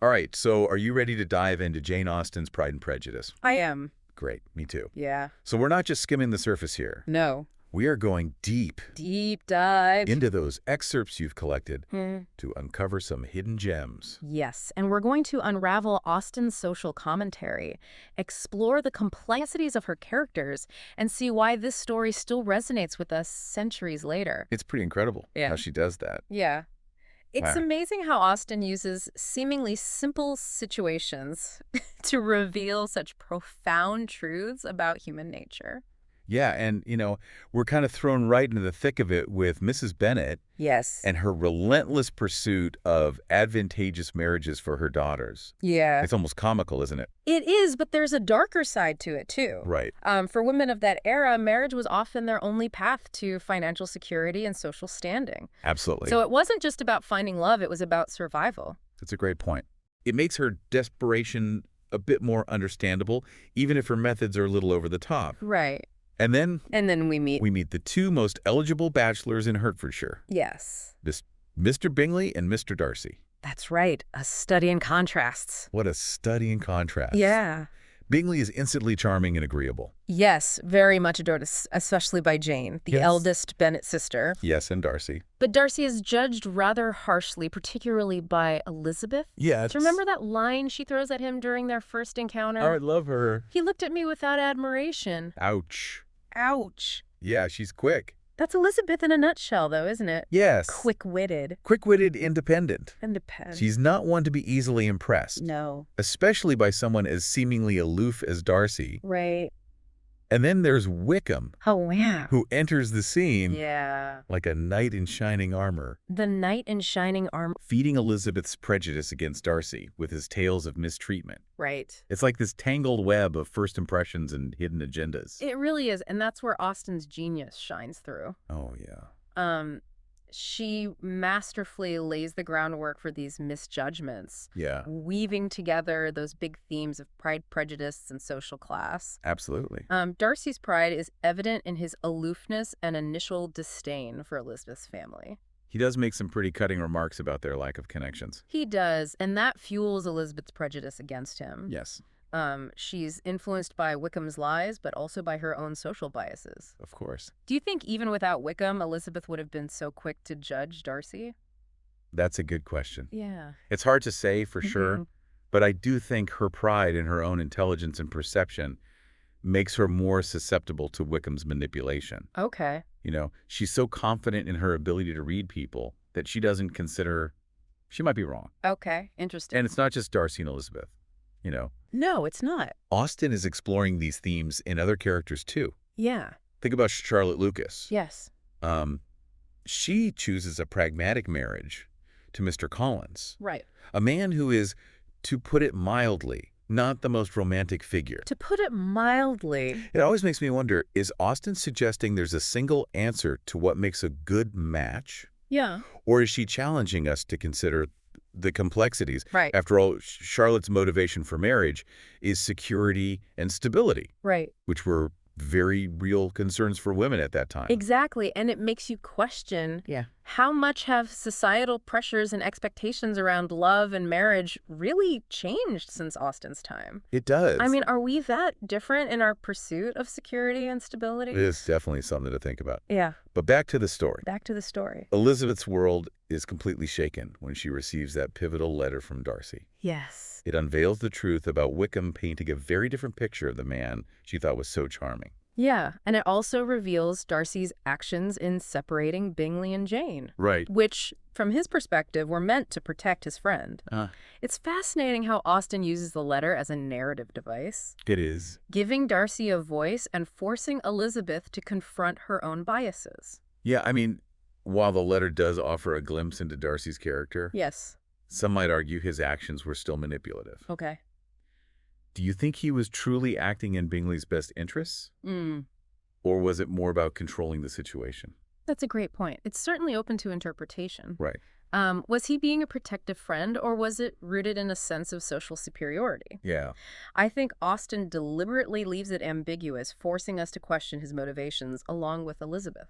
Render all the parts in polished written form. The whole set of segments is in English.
All right, so are you ready to dive into Jane Austen's Pride and Prejudice? I am. Great, me too. Yeah. So we're not just skimming the surface here. No. We are going deep Deep dive. into those excerpts you've collected Hmm. to uncover some hidden gems. Yes, and we're going to unravel Austen's social commentary, explore the complexities of her characters, and see why this story still resonates with us centuries later. It's pretty incredible how she does that. Yeah. It's Wow. amazing how Austen uses seemingly simple situations to reveal such profound truths about human nature. Yeah, and, we're kind of thrown right into the thick of it with Mrs. Bennet Yes. and her relentless pursuit of advantageous marriages for her daughters. Yeah. It's almost comical, isn't it? It is, but there's a darker side to it, too. Right. For women of that era, marriage was often their only path to financial security and social standing. Absolutely. So it wasn't just about finding love, it was about survival. That's a great point. It makes her desperation a bit more understandable, even if her methods are a little over the top. Right. And then we meet. we meet the two most eligible bachelors in Hertfordshire, Yes. Mr. Bingley and Mr. Darcy. That's right. A study in contrasts. What a study in contrast. Yeah. Bingley is instantly charming and agreeable. Yes, very much adored, especially by Jane, the Yes. eldest Bennet sister. Yes, and Darcy. But Darcy is judged rather harshly, particularly by Elizabeth. Yeah. Do you remember that line she throws at him during their first encounter? I love her. He looked at me without admiration. Ouch. Ouch. Yeah, she's quick. That's Elizabeth in a nutshell, though, isn't it? Yes. Quick-witted. Quick-witted, independent. Independent. She's not one to be easily impressed. No. Especially by someone as seemingly aloof as Darcy. Right. And then there's Wickham, Oh, wow. who enters the scene Yeah. like a knight in shining armor, The knight in shining armor. feeding Elizabeth's prejudice against Darcy with his tales of mistreatment. Right. It's like this tangled web of first impressions and hidden agendas. It really is, and that's where Austen's genius shines through. Oh, yeah. She masterfully lays the groundwork for these misjudgments, Yeah, weaving together those big themes of pride, prejudice, and social class. absolutely. Darcy's pride is evident in his aloofness and initial disdain for Elizabeth's family. He does make some pretty cutting remarks about their lack of connections. He does, and that fuels Elizabeth's prejudice against him. Yes, She's influenced by Wickham's lies, but also by her own social biases. of course. Do you think even without Wickham, Elizabeth would have been so quick to judge Darcy? That's a good question. Yeah. It's hard to say for sure, Mhm. but I do think her pride in her own intelligence and perception makes her more susceptible to Wickham's manipulation. Okay. She's so confident in her ability to read people that she doesn't consider she might be wrong. Okay. Interesting. And it's not just Darcy and Elizabeth. No, it's not. Austen is exploring these themes in other characters too. Yeah. Think about Charlotte Lucas. Yes. She chooses a pragmatic marriage to Mr. Collins, Right. a man who is, to put it mildly, not the most romantic figure. To put it mildly. It always makes me wonder, is Austen suggesting there's a single answer to what makes a good match? Yeah. Or is she challenging us to consider the complexities? Right. After all, Charlotte's motivation for marriage is security and stability, Right. which were very real concerns for women at that time. Exactly. And it makes you question how much have societal pressures and expectations around love and marriage really changed since Austen's time? It does. I mean, are we that different in our pursuit of security and stability? It is definitely something to think about. Yeah. But back to the story. Back to the story. Elizabeth's world is completely shaken when she receives that pivotal letter from Darcy. Yes. It unveils the truth about Wickham painting a very different picture of the man she thought was so charming. Yeah. And it also reveals Darcy's actions in separating Bingley and Jane. Right. Which, from his perspective, were meant to protect his friend. It's fascinating how Austen uses the letter as a narrative device, It is. giving Darcy a voice and forcing Elizabeth to confront her own biases. Yeah, I mean, while the letter does offer a glimpse into Darcy's character, Yes. some might argue his actions were still manipulative. Okay. Do you think he was truly acting in Bingley's best interests? Mm. Or was it more about controlling the situation? That's a great point. It's certainly open to interpretation. Right. Was he being a protective friend, or was it rooted in a sense of social superiority? Yeah. I think Austen deliberately leaves it ambiguous, forcing us to question his motivations along with Elizabeth.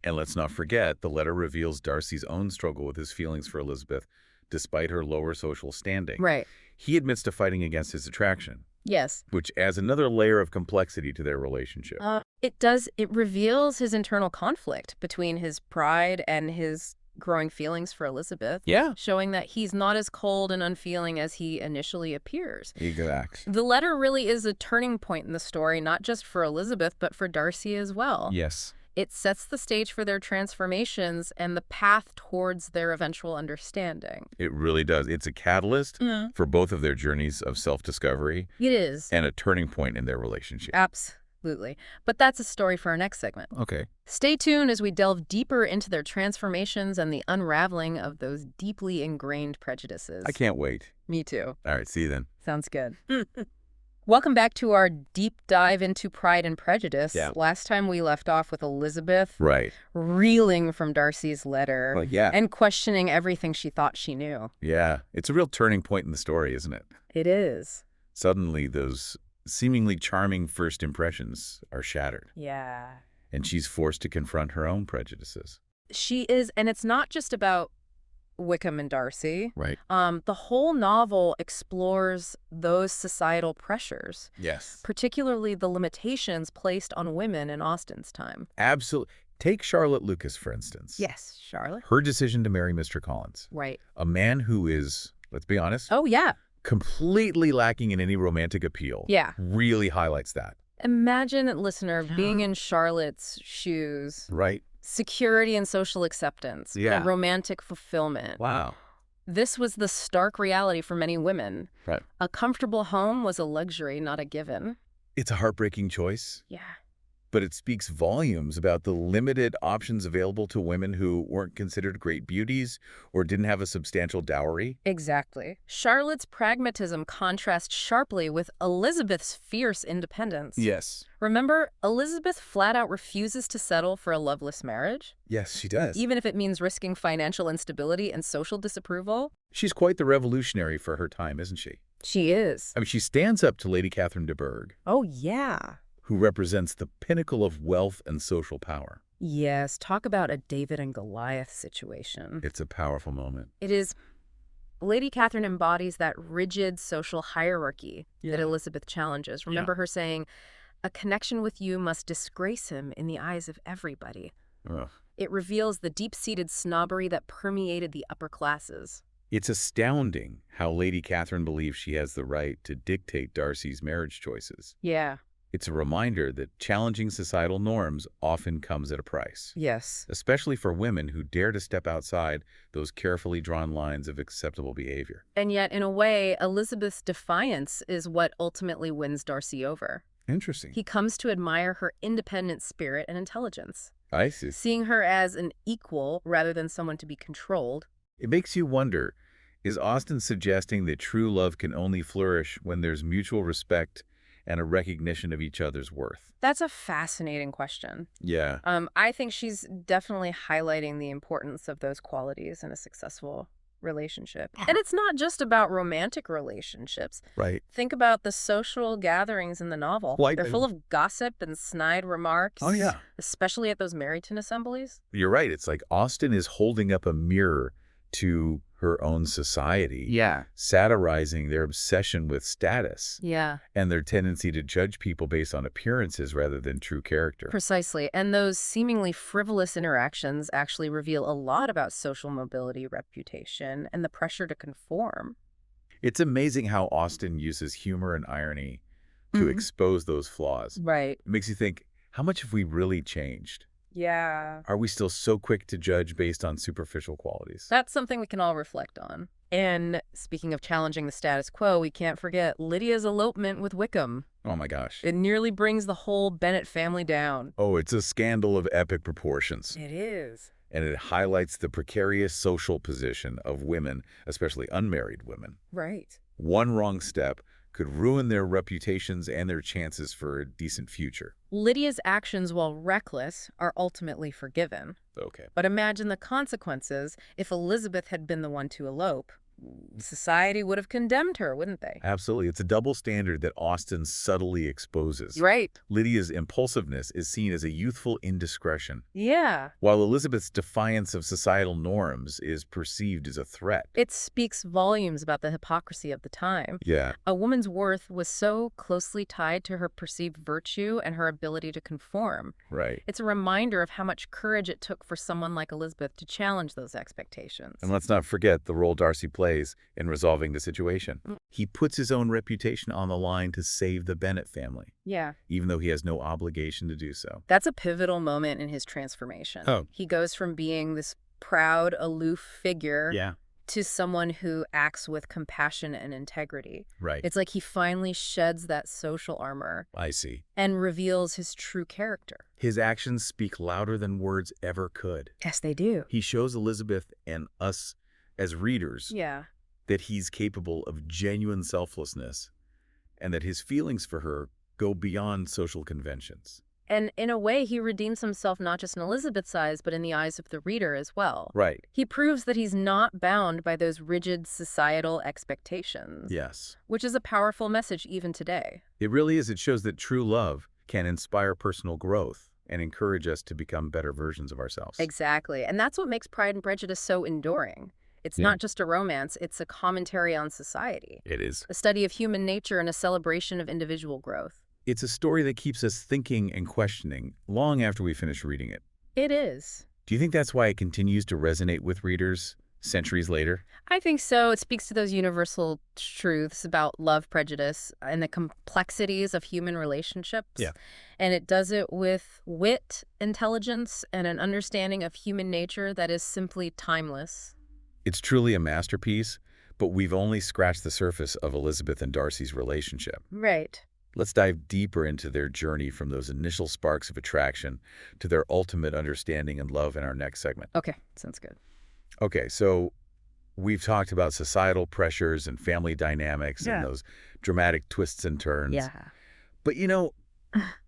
And let's not forget, the letter reveals Darcy's own struggle with his feelings for Elizabeth despite her lower social standing. Right. He admits to fighting against his attraction, Yes. which adds another layer of complexity to their relationship. It reveals his internal conflict between his pride and his growing feelings for Elizabeth. Yeah. Showing that he's not as cold and unfeeling as he initially appears. Exactly. The letter really is a turning point in the story, not just for Elizabeth, but for Darcy as well. Yes. It sets the stage for their transformations and the path towards their eventual understanding. It really does. It's a catalyst for both of their journeys of self-discovery. It is. And a turning point in their relationship. Absolutely. But that's a story for our next segment. Okay. Stay tuned as we delve deeper into their transformations and the unraveling of those deeply ingrained prejudices. I can't wait. Me too. All right, see you then. Sounds good. Welcome back to our deep dive into Pride and Prejudice. Yeah. Last time we left off with Elizabeth Right. reeling from Darcy's letter Yeah. and questioning everything she thought she knew. Yeah. It's a real turning point in the story, isn't it? It is. Suddenly, those seemingly charming first impressions are shattered, Yeah. and she's forced to confront her own prejudices. She is, and it's not just about Wickham and Darcy. Right. The whole novel explores those societal pressures, Yes. particularly the limitations placed on women in Austen's time. Absolutely. Take Charlotte Lucas, for instance. Yes, Charlotte. Her decision to marry Mr. Collins. Right. A man who is, let's be honest, Oh, yeah. completely lacking in any romantic appeal. Yeah. Really highlights that. Imagine, listener, being in Charlotte's shoes. Right. Security and social acceptance. Yeah. Romantic fulfillment. Wow. This was the stark reality for many women. Right. A comfortable home was a luxury, not a given. It's a heartbreaking choice, Yeah. but it speaks volumes about the limited options available to women who weren't considered great beauties or didn't have a substantial dowry. Exactly. Charlotte's pragmatism contrasts sharply with Elizabeth's fierce independence. Yes. Remember, Elizabeth flat out refuses to settle for a loveless marriage, Yes, she does. even if it means risking financial instability and social disapproval. She's quite the revolutionary for her time, isn't she? She is. I mean, she stands up to Lady Catherine de Bourgh, Oh, yeah. who represents the pinnacle of wealth and social power. Yes, talk about a David and Goliath situation. It's a powerful moment. It is. Lady Catherine embodies that rigid social hierarchy that Elizabeth challenges. Remember her saying, "A connection with you must disgrace him in the eyes of everybody." Ugh. It reveals the deep-seated snobbery that permeated the upper classes. It's astounding how Lady Catherine believes she has the right to dictate Darcy's marriage choices. Yeah. It's a reminder that challenging societal norms often comes at a price, Yes. especially for women who dare to step outside those carefully drawn lines of acceptable behavior. And yet, in a way, Elizabeth's defiance is what ultimately wins Darcy over. Interesting. He comes to admire her independent spirit and intelligence, I see. seeing her as an equal rather than someone to be controlled. It makes you wonder, is Austen suggesting that true love can only flourish when there's mutual respect and a recognition of each other's worth? That's a fascinating question. Yeah. I think she's definitely highlighting the importance of those qualities in a successful relationship. And it's not just about romantic relationships. Right. Think about the social gatherings in the novel. They're full of gossip and snide remarks. Oh, yeah. Especially at those Meryton assemblies. You're right. It's like Austen is holding up a mirror to her own society. Yeah. Satirizing their obsession with status. Yeah. And their tendency to judge people based on appearances rather than true character. Precisely. And those seemingly frivolous interactions actually reveal a lot about social mobility, reputation, and the pressure to conform. It's amazing how Austen uses humor and irony to expose those flaws. Right. It makes you think, how much have we really changed? Yeah. Are we still so quick to judge based on superficial qualities? That's something we can all reflect on. And speaking of challenging the status quo, we can't forget Lydia's elopement with Wickham. Oh my gosh. It nearly brings the whole Bennet family down. Oh, it's a scandal of epic proportions. It is. And it highlights the precarious social position of women, especially unmarried women. Right. One wrong step could ruin their reputations and their chances for a decent future. Lydia's actions, while reckless, are ultimately forgiven. Okay. But imagine the consequences if Elizabeth had been the one to elope. society would have condemned her, wouldn't they? Absolutely. It's a double standard that Austen subtly exposes. Right. Lydia's impulsiveness is seen as a youthful indiscretion, Yeah. while Elizabeth's defiance of societal norms is perceived as a threat. It speaks volumes about the hypocrisy of the time. Yeah, A woman's worth was so closely tied to her perceived virtue and her ability to conform. right. It's a reminder of how much courage it took for someone like Elizabeth to challenge those expectations. And let's not forget the role Darcy plays in resolving the situation. Mm. He puts his own reputation on the line to save the Bennet family, Yeah. even though he has no obligation to do so. That's a pivotal moment in his transformation. Oh. He goes from being this proud, aloof figure Yeah, to someone who acts with compassion and integrity. right. It's like he finally sheds that social armor I see. and reveals his true character. His actions speak louder than words ever could. Yes, they do. He shows Elizabeth and us as readers Yeah. that he's capable of genuine selflessness and that his feelings for her go beyond social conventions. And in a way, he redeems himself not just in Elizabeth's eyes, but in the eyes of the reader as well. Right. He proves that he's not bound by those rigid societal expectations, Yes. which is a powerful message even today. It really is. It shows that true love can inspire personal growth and encourage us to become better versions of ourselves. Exactly. And that's what makes Pride and Prejudice so enduring. It's Yeah. not just a romance, it's a commentary on society, It is. a study of human nature and a celebration of individual growth. It's a story that keeps us thinking and questioning long after we finish reading it. It is. Do you think that's why it continues to resonate with readers centuries later? I think so. It speaks to those universal truths about love, prejudice, and the complexities of human relationships. Yeah. And it does it with wit, intelligence, and an understanding of human nature that is simply timeless. It's truly a masterpiece, but we've only scratched the surface of Elizabeth and Darcy's relationship. Right. Let's dive deeper into their journey from those initial sparks of attraction to their ultimate understanding and love in our next segment. Okay. Sounds good. Okay, so we've talked about societal pressures and family dynamics Yeah. and those dramatic twists and turns. Yeah. But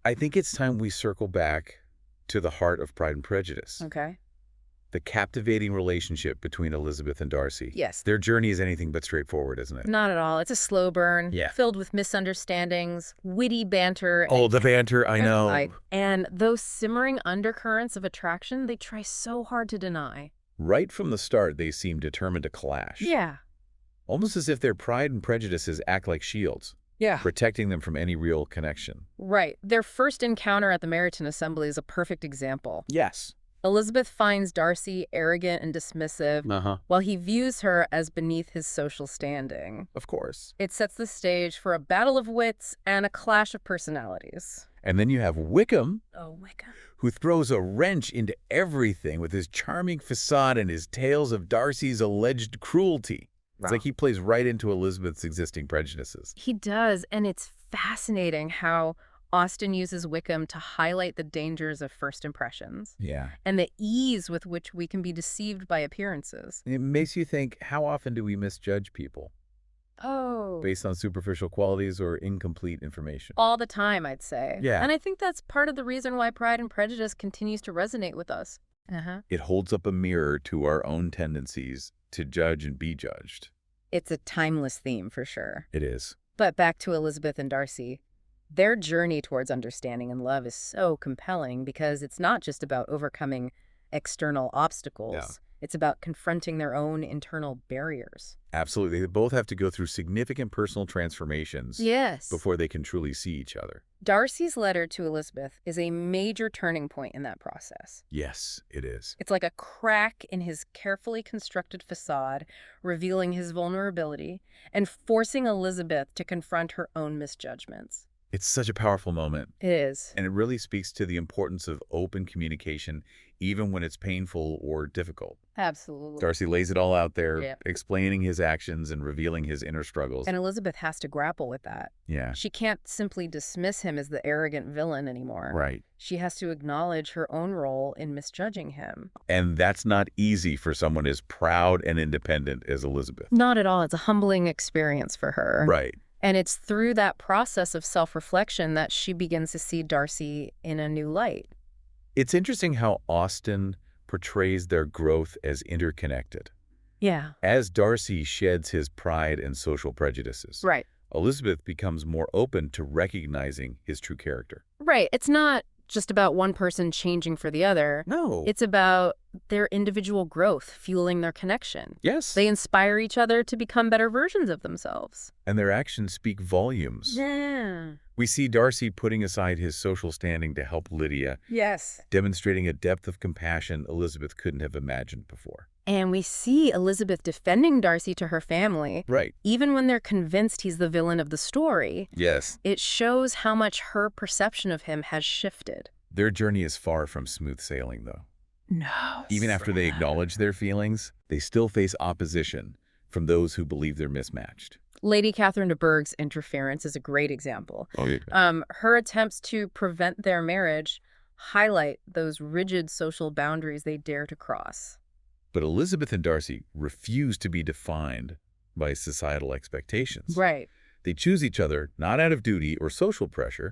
I think it's time we circle back to the heart of Pride and Prejudice. Okay. The captivating relationship between Elizabeth and Darcy. Yes. Their journey is anything but straightforward, isn't it? Not at all. It's a slow burn, Yeah. filled with misunderstandings, witty banter. Oh, the banter, I know. And those simmering undercurrents of attraction, they try so hard to deny. Right from the start, they seem determined to clash. Yeah. Almost as if their pride and prejudices act like shields, Yeah. protecting them from any real connection. Right. Their first encounter at the Meryton Assembly is a perfect example. Yes. Elizabeth finds Darcy arrogant and dismissive, Uh-huh. while he views her as beneath his social standing. Of course. It sets the stage for a battle of wits and a clash of personalities. And then you have Wickham, Oh, Wickham. who throws a wrench into everything with his charming facade and his tales of Darcy's alleged cruelty. It's like he plays right into Elizabeth's existing prejudices. He does, and it's fascinating how Austen uses Wickham to highlight the dangers of first impressions Yeah. and the ease with which we can be deceived by appearances. It makes you think, how often do we misjudge people Oh. based on superficial qualities or incomplete information? All the time, I'd say. Yeah. And I think that's part of the reason why Pride and Prejudice continues to resonate with us. It holds up a mirror to our own tendencies to judge and be judged. It's a timeless theme for sure. It is. But back to Elizabeth and Darcy. Their journey towards understanding and love is so compelling because it's not just about overcoming external obstacles. Yeah. It's about confronting their own internal barriers. Absolutely. They both have to go through significant personal transformations Yes. before they can truly see each other. Darcy's letter to Elizabeth is a major turning point in that process. Yes, it is. It's like a crack in his carefully constructed facade, revealing his vulnerability and forcing Elizabeth to confront her own misjudgments. It's such a powerful moment, It is. and it really speaks to the importance of open communication, even when it's painful or difficult. Absolutely. Darcy lays it all out there, Yeah. explaining his actions and revealing his inner struggles. And Elizabeth has to grapple with that. Yeah, She can't simply dismiss him as the arrogant villain anymore. right. She has to acknowledge her own role in misjudging him. And that's not easy for someone as proud and independent as Elizabeth. Not at all. It's a humbling experience for her. Right. And it's through that process of self-reflection that she begins to see Darcy in a new light. It's interesting how Austen portrays their growth as interconnected. Yeah. As Darcy sheds his pride and social prejudices, Right. Elizabeth becomes more open to recognizing his true character. Right. It's not just about one person changing for the other. No. It's about their individual growth fueling their connection. Yes. They inspire each other to become better versions of themselves. And their actions speak volumes. Yeah. We see Darcy putting aside his social standing to help Lydia, Yes. demonstrating a depth of compassion Elizabeth couldn't have imagined before. And we see Elizabeth defending Darcy to her family. Right. Even when they're convinced he's the villain of the story, Yes. it shows how much her perception of him has shifted. Their journey is far from smooth sailing, though. No. Even after they acknowledge their feelings, they still face opposition from those who believe they're mismatched. Lady Catherine de Bourgh's interference is a great example. Oh, yeah. Her attempts to prevent their marriage highlight those rigid social boundaries they dare to cross. But Elizabeth and Darcy refuse to be defined by societal expectations. Right. They choose each other not out of duty or social pressure,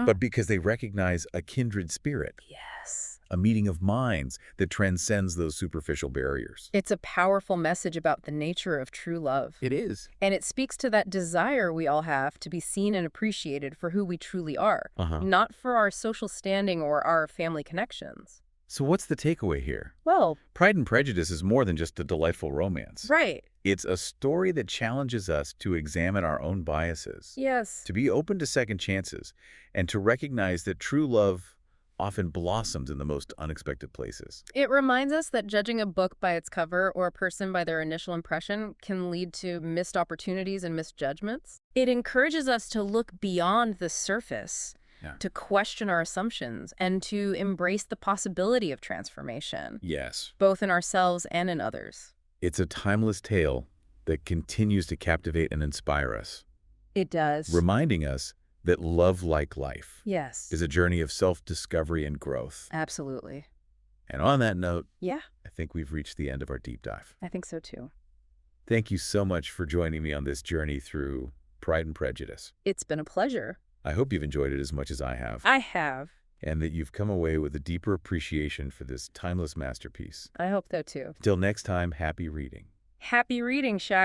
but because they recognize a kindred spirit, Yes. a meeting of minds that transcends those superficial barriers. It's a powerful message about the nature of true love. It is. And it speaks to that desire we all have to be seen and appreciated for who we truly are, not for our social standing or our family connections. So what's the takeaway here? Well, Pride and Prejudice is more than just a delightful romance. right. It's a story that challenges us to examine our own biases, Yes. to be open to second chances, and to recognize that true love often blossoms in the most unexpected places. It reminds us that judging a book by its cover or a person by their initial impression can lead to missed opportunities and misjudgments. It encourages us to look beyond the surface, to question our assumptions, and to embrace the possibility of transformation, Yes. both in ourselves and in others. It's a timeless tale that continues to captivate and inspire us, It does. reminding us that love, like life, Yes. is a journey of self-discovery and growth. Absolutely. And on that note, Yeah, I think we've reached the end of our deep dive. I think so too. Thank you so much for joining me on this journey through Pride and Prejudice. It's been a pleasure. I hope you've enjoyed it as much as I have, I have. and that you've come away with a deeper appreciation for this timeless masterpiece. I hope so too. Till next time, happy reading. Happy reading, Shag.